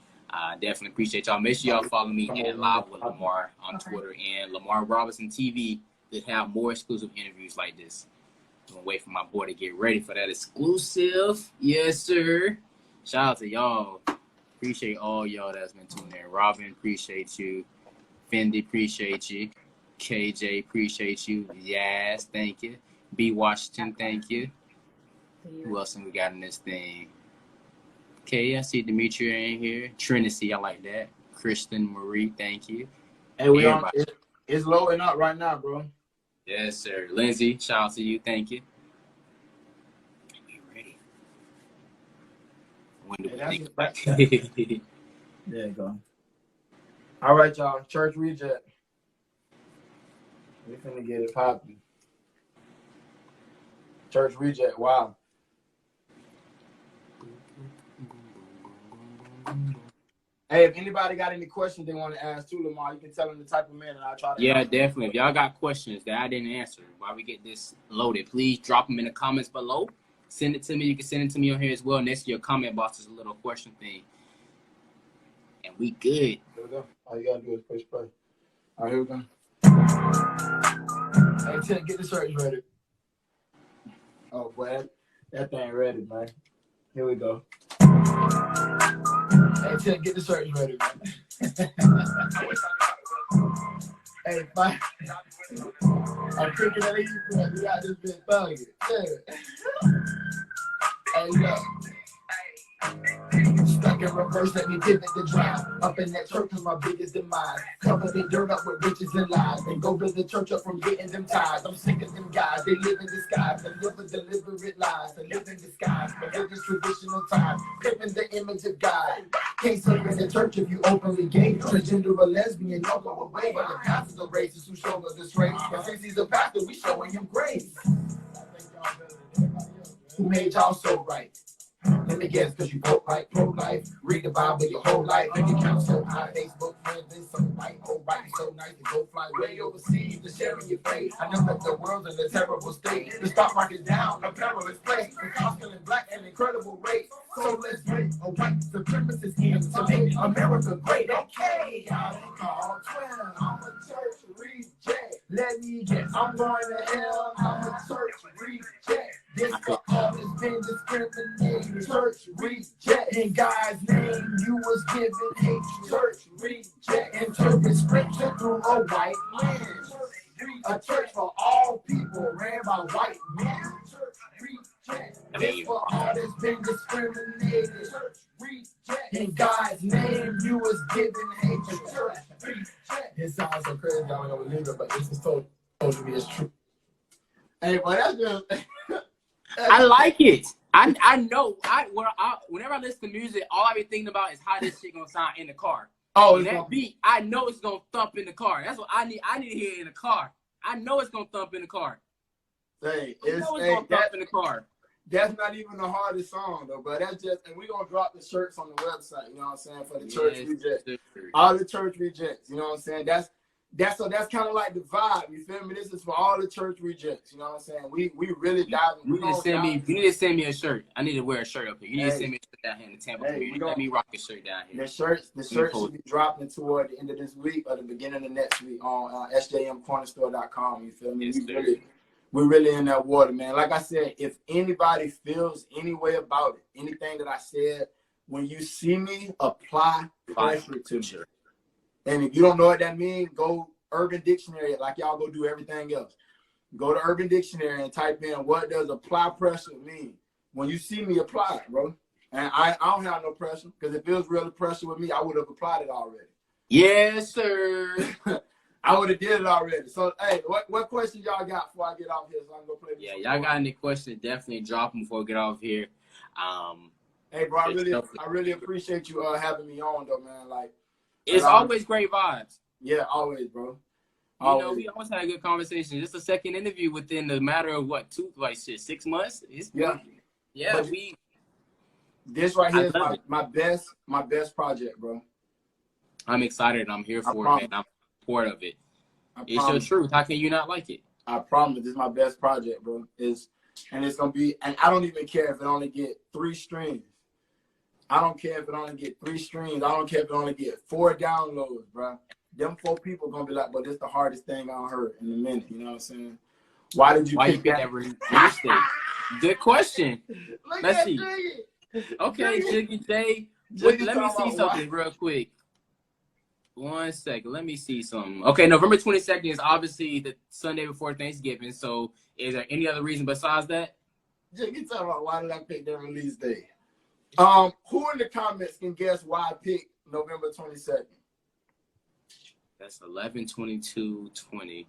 Definitely appreciate y'all. Make sure y'all follow me at Live with Lamar on Twitter and Lamar Robinson TV to have more exclusive interviews like this. I'm gonna wait for my boy to get ready for that exclusive. Yes, sir. Shout out to y'all. Appreciate all y'all that's been tuning in. Robin, appreciate you. Fendi, appreciate you. KJ, appreciate you. Yas, thank you. B. Washington, thank you. Who else we got in this thing? Okay, I see Demetria in here. Trinity, I like that. Kristen, Marie, thank you. Hey, we on, it's loading up right now, bro. Yes, sir. Lindsay, shout out to you. Thank you. We ready. When do we think about it? There you go. All right, y'all. Church Reject. We finna get it popping. Church Reject. Wow. Hey, if anybody got any questions they want to ask too, Lamar, you can tell them the type of man, and I'll try to. Yeah, definitely. If y'all got questions that I didn't answer while we get this loaded, please drop them in the comments below. Send it to me. You can send it to me on here as well. Next to your comment box is a little question thing. And we good. Here we go. All you gotta do is push play. All right, here we go. Hey, Ted, get the search ready. Oh, boy, that thing ready, man. Here we go. Hey, Ted, get the search ready, man. Hey, fine. I'm cooking at you, man. We got this bitch thugging. Yeah. Hey, look. Stuck in reverse, let me pivot the drive. Up in that church was my biggest demise. Cover the dirt up with riches and lies. And go build the church up from getting them ties. I'm sick of them guys, they live in disguise. They live with deliberate lies. They live in disguise. But live in traditional time. Living the image of God. Can't serve in the church if you openly gay. Transgender or lesbian, don't go away. But the pastors are racist who show us this race. But since he's a pastor, we showing him grace. Who made y'all so right? Let me guess, cause you vote like pro-life. Read the Bible your whole life. And you count so high. Facebook friends is so white. Oh, right, so nice to go fly way overseas to sharing your faith. I know that the world's in a terrible state. The stock market's down, a perilous place. The cost killing black at an incredible rate. So let's wait. A white supremacist in to make America great. Okay, y'all ain't called 12. I'm a church reject. Let me guess, I'm going to hell. I'm a church reject. This for all that's been discriminated. Church reject. In God's name, you was given a church reject. Interpret scripture through a white lens. A church for all people ran by white men. Church reject. This for all that's been discriminated. Church reject. In God's name, you was given a church reject. It sounds so crazy, I don't know what it is, but this is told to be as true. Hey, boy, that's just. I like it. I know. Whenever I listen to music, all I be thinking about is how this shit gonna sound in the car. Oh, and that beat, I know it's gonna thump in the car. That's what I need. I need to hear it in the car. I know it's gonna thump in the car. Hey, it's gonna thump in the car. That's not even the hardest song though, but that's just, and we're gonna drop the shirts on the website. You know what I'm saying, for the church rejects. All the church rejects. You know what I'm saying. So that's kind of like the vibe, you feel me? This is for all the church rejects, you know what I'm saying? We really diving. You need to send me a shirt. I need to wear a shirt up here. You need to send me a shirt down here in the Tampa community. Let me rock a shirt down here. The shirts should be dropping toward the end of this week or the beginning of next week on sjmcornerstore.com, you feel me? Yes, we're really in that water, man. Like I said, if anybody feels any way about it, anything that I said, when you see me, apply pressure to me. And if you don't know what that means, go Urban Dictionary like y'all go do everything else. Go to Urban Dictionary and type in what does apply pressure mean. When you see me, apply it, bro. And I don't have no pressure because if it was really pressure with me, I would have applied it already. Yes, sir. I would have did it already. So, hey, what questions y'all got before I get off here so I can go play this? Yeah, y'all got any questions, definitely drop them before we get off here. Hey, bro, I really appreciate you having me on, though, man. Like, it's always great vibes. Yeah, always, bro. You know, we always had a good conversation. Just a second interview within the matter of what, 6 months? Yeah. This right here is my best project, bro. I'm excited. And I'm here for it, and I'm part of it. It's your truth. How can you not like it? I promise. This is my best project, bro. And it's gonna be. And I don't even care if it only get 3 streams. I don't care if it only get 3 streams. I don't care if it only get 4 downloads, bro. Them 4 people gonna be like, but this the hardest thing I heard in a minute. You know what I'm saying? Why did you pick that release date? Good question. Let's see. Okay, Jiggy J. Let me see something real quick. 1 second. Let me see something. Okay, November 22nd is obviously the Sunday before Thanksgiving. So is there any other reason besides that? Jiggy, talk about why did I pick that release date? Who in the comments can guess why I picked November 22nd? That's 11/22/20.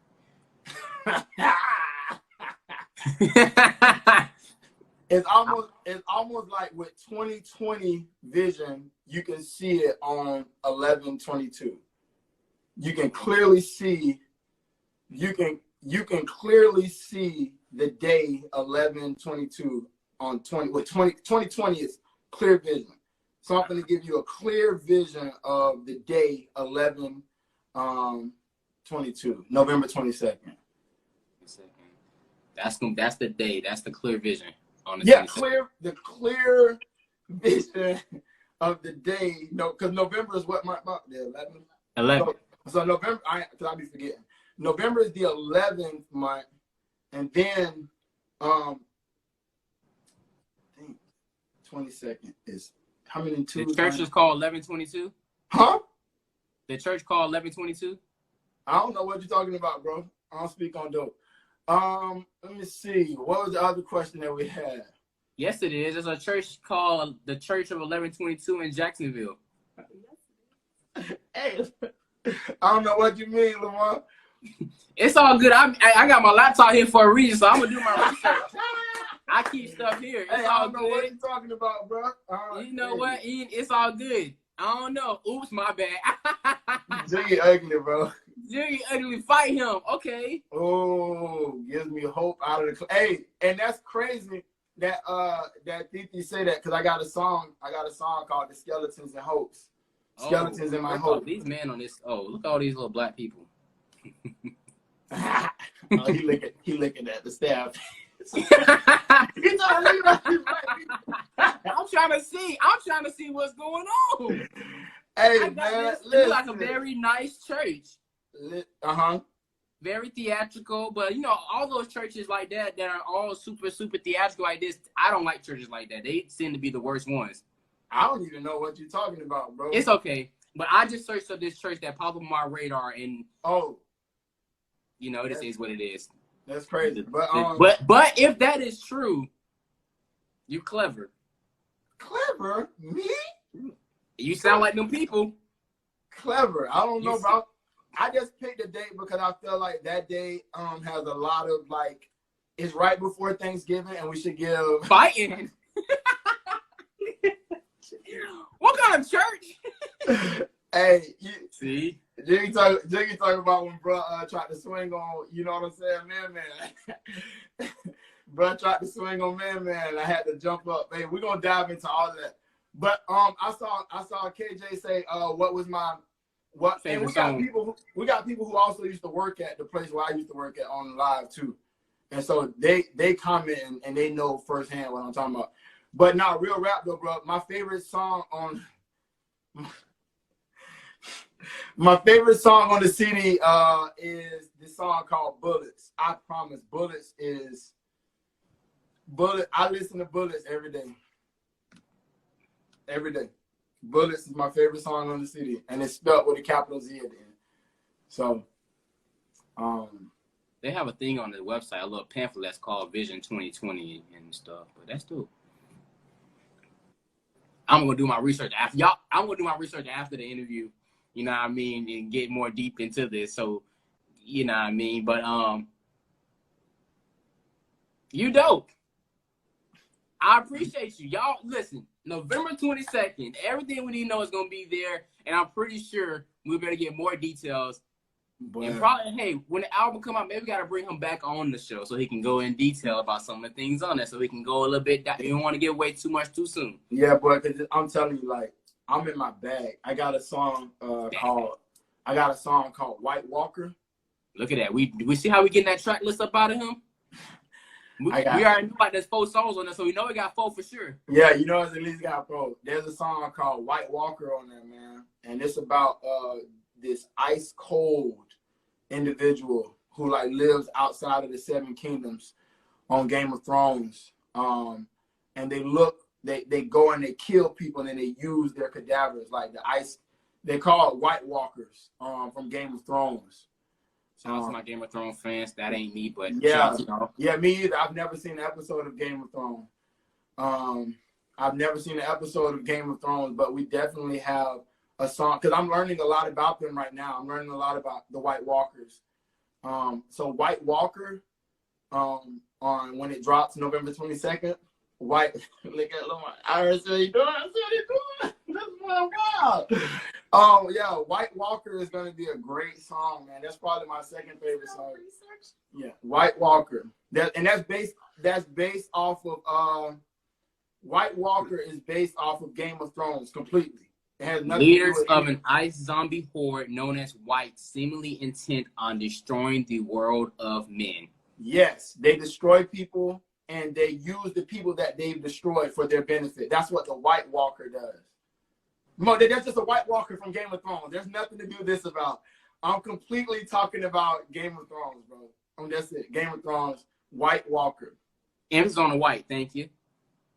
It's almost like with 2020 vision, you can see it on 11/22. You can clearly see. You can clearly see the day 11/22 on 20. With 2020 is clear vision. So I'm going to give you a clear vision of the day 11/22, November 22nd. That's the day. That's the clear vision on the 22nd. The clear vision of the day. No, because November is what month? The 11th. 11. So November. Because I'll be forgetting. November is the 11th month, and then I think 22nd is how many two? The church is called 11/22. Huh? The church called 11/22. I don't know what you're talking about, bro. I don't speak on dope. Let me see. What was the other question that we had? Yes, it is. There's a church called the Church of 11/22 in Jacksonville. Hey, I don't know what you mean, Lamar. It's all good. I got my laptop here for a reason, so I'm gonna do my research. I keep stuff here. It's all good. I don't know what you're talking about, bro. You know what, Ian? It's all good. I don't know. Oops, my bad. Jiggy ugly, bro. Jiggy ugly. Fight him. Okay. Oh, gives me hope out of the. Hey, and that's crazy that Titi say that because I got a song called "The Skeletons and Hopes." Skeletons in my hope. These men on this. Oh, look at all these little black people. He looking at the staff. I'm trying to see what's going on. Hey man, it's like a very nice church. Uh-huh. Very theatrical, but you know, all those churches like that are all super theatrical like this. I don't like churches like that. They seem to be the worst ones. I don't even know what you're talking about, bro. It's okay, but I just searched up this church that popped on my radar, and you know, this is what it is. That's crazy. But if that is true, you're clever. Clever? Me? You sound like them people. Clever. I don't know, bro. I just picked a date because I feel like that day has a lot of like it's right before Thanksgiving and we should give fighting. What kind of church? Hey, see? Jiggy talking about when bro tried to swing on, you know what I'm saying, man. Bro tried to swing on man. I had to jump up. Hey, we're gonna dive into all of that. But I saw KJ say what was my what and we got people who also used to work at the place where I used to work at on live too. And so they comment and they know firsthand what I'm talking about. But not real rap though, bro. My favorite song on the CD is this song called Bullets. I promise Bullets is I listen to Bullets every day. Every day. Bullets is my favorite song on the CD. And it's spelled with a capital Z at the end. So they have a thing on the website, a little pamphlet that's called Vision 2020 and stuff, but that's dope. I'm gonna do my research after y'all. I'm gonna do my research after the interview. You know what I mean, and get more deep into this. So, you know what I mean. But you dope. I appreciate you, y'all. Listen, November 22nd. Everything we need to know is gonna be there, and I'm pretty sure we better get more details. But, and probably, hey, when the album come out, maybe we gotta bring him back on the show so he can go in detail about some of the things on it, so we can go a little bit. You don't want to get away too much too soon. Yeah, boy, because I'm telling you, like, I'm in my bag. I got a song called White Walker. Look at that. We see how we getting that track list up out of him? We already knew about there's 4 songs on there, so we know we got 4 for sure. Yeah, you know it's at least got 4. There's a song called White Walker on there, man. And it's about this ice cold individual who like lives outside of the 7 kingdoms on Game of Thrones. And they go and they kill people and then they use their cadavers like the ice. They call it White Walkers from Game of Thrones. Shout out to my Game of Thrones fans. That ain't me, but yeah, me either. I've never seen an episode of Game of Thrones. I've never seen an episode of Game of Thrones, but we definitely have a song because I'm learning a lot about them right now. I'm learning a lot about the White Walkers. So White Walker, on when it drops November 22nd. Look at Lamar. I heard what he doing. I see what he doing. That's my wow. Yeah, White Walker is gonna be a great song, man. That's probably my second favorite song. Yeah, White Walker. That's based off of White Walker is based off of Game of Thrones completely. It has nothing Leaders to do with of an ice zombie horde known as White, seemingly intent on destroying the world of men. Yes, they destroy people and they use the people that they've destroyed for their benefit. That's what the White Walker does. No, that's just a White Walker from Game of Thrones. There's nothing to do this about. I'm completely talking about Game of Thrones, bro. That's it. Game of Thrones, White Walker. Emphasis on the white, thank you.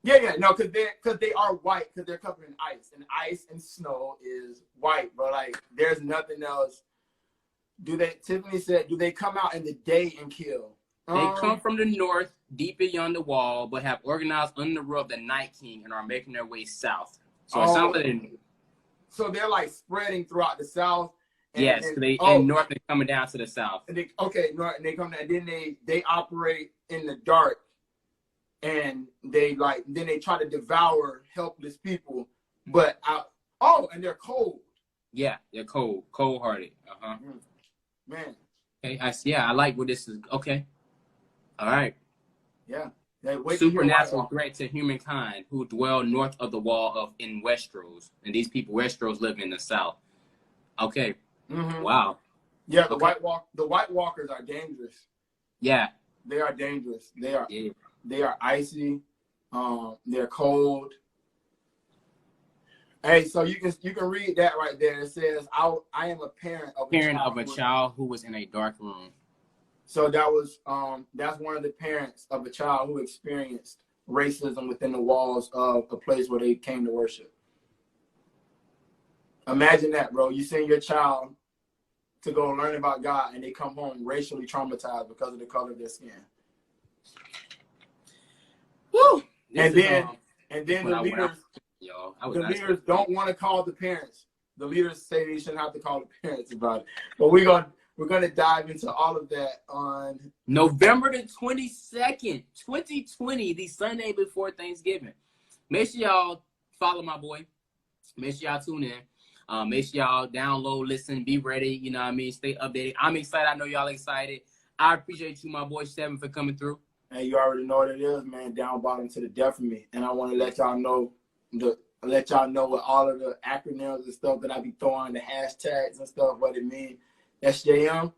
Yeah, no, because they are white because they're covered in ice, and ice and snow is white, but like there's nothing else. Tiffany said, do they come out in the day and kill? They come from the north, deep beyond the wall, but have organized under the rule of the Night King and are making their way south. So it sounds like so they're like spreading throughout the south. Yes, and north and coming down to the south. And north, and they come down, and then they operate in the dark, and then they try to devour helpless people. But and they're cold. Yeah, they're cold-hearted. Man. Okay, I like where this is. Okay. All right. Yeah. Supernatural threat to humankind who dwell north of the wall in Westeros. And these people, Westeros, live in the south. Okay. Mm-hmm. Wow. Yeah, the White Walkers are dangerous. Yeah. They are dangerous. They are icy. They're cold. Hey, so you can read that right there. It says, I am a parent of a child who was in a dark room. So that's one of the parents of a child who experienced racism within the walls of a place where they came to worship. Imagine that, bro. You send your child to go learn about God and they come home racially traumatized because of the color of their skin. Woo! And then the leaders don't want to call the parents. The leaders say they shouldn't have to call the parents about it. But we're gonna dive into all of that on November the 22nd, 2020, the Sunday before Thanksgiving. Make sure y'all follow my boy. Make sure y'all tune in. Make sure y'all download, listen, be ready. You know what I mean? Stay updated. I'm excited. I know y'all excited. I appreciate you, my boy Seven, for coming through. And you already know what it is, man. Down bottom to the death of me. And I want to let y'all know what all of the acronyms and stuff that I be throwing, the hashtags and stuff, what it means. SJM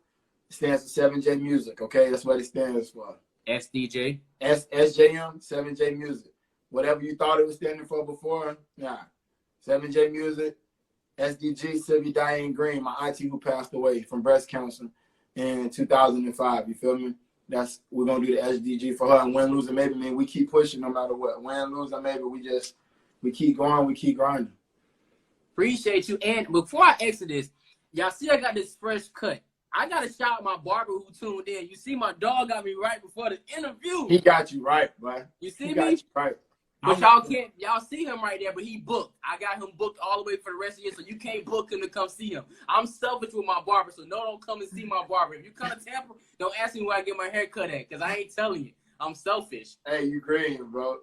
stands for 7J Music, okay? That's what it stands for. SDJ? SJM, 7J Music. Whatever you thought it was standing for before, nah. 7J Music, SDG, Sylvia Diane Green, my auntie who passed away from breast cancer in 2005, you feel me? We're going to do the SDG for her. And win, lose, or maybe, man, we keep pushing no matter what. Win, lose, or maybe, we keep going, we keep grinding. Appreciate you. And before I exit this, y'all see I got this fresh cut. I got to shout out my barber who tuned in. You see my dog got me right before the interview. He got you right, boy. You see me? Right. But y'all see him right there, but he booked. I got him booked all the way for the rest of the year, so you can't book him to come see him. I'm selfish with my barber, so don't come and see my barber. If you come to Tampa, don't ask me where I get my hair cut at, because I ain't telling you. I'm selfish. Hey, you green, bro.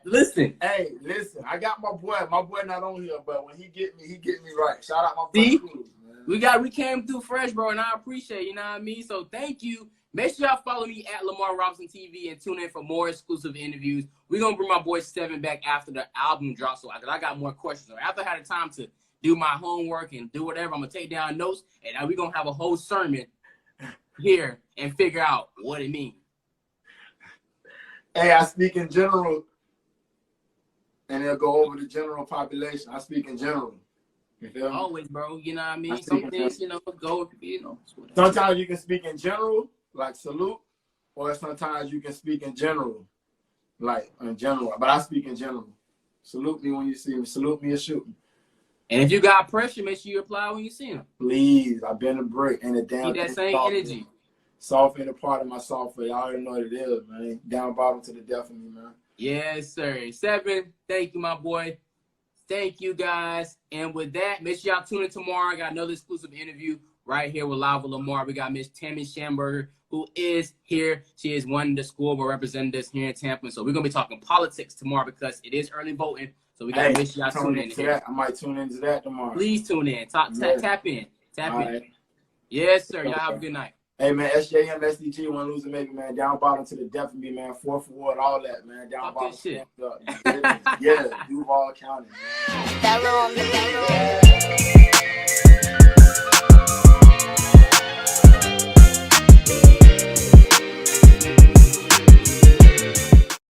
Listen. Hey, listen. I got my boy. My boy not on here, but when he get me right. Shout out my see? Cruz, man. We came through fresh, bro, and I appreciate it, you know what I mean? So thank you. Make sure y'all follow me at Lamar Robinson TV and tune in for more exclusive interviews. We're going to bring my boy Steven back after the album drops. So I got more questions. So after I had the time to do my homework and do whatever, I'm going to take down notes. And we're going to have a whole sermon here and figure out what it means. Hey, I speak in general. And they'll go over the general population. I speak in general. You feel me? Always, bro. You know what I mean? Some things, go, Sometimes you can speak in general, like salute, or sometimes you can speak in general, like in general. But I speak in general. Salute me when you see me. Salute me or shoot me. And if you got pressure, make sure you apply when you see him. Please, I've been a brick and a damn. Keep that same energy. Soft ain't a part of my software. Y'all already know what it is, man. Down bottom to the death of me, man. Yes, sir. Seven, thank you, my boy. Thank you, guys. And with that, make sure y'all tune in tomorrow. I got another exclusive interview right here with Live with Lamar. We got Miss Tammy Schamberger, who is here. She is one of the school board representatives here in Tampa. So we're going to be talking politics tomorrow because it is early voting. So we got to make sure y'all tune in. That. I might tune into that tomorrow. Please tune in. Tap in. Tap in. Right. Yes, sir. Y'all have a good night. Hey, man, SJM, SDG, one loser, maybe, man. Down bottom to the death of me, man. 4th Ward, all that, man. Down bottom. Shit. Yeah, Duval County, man.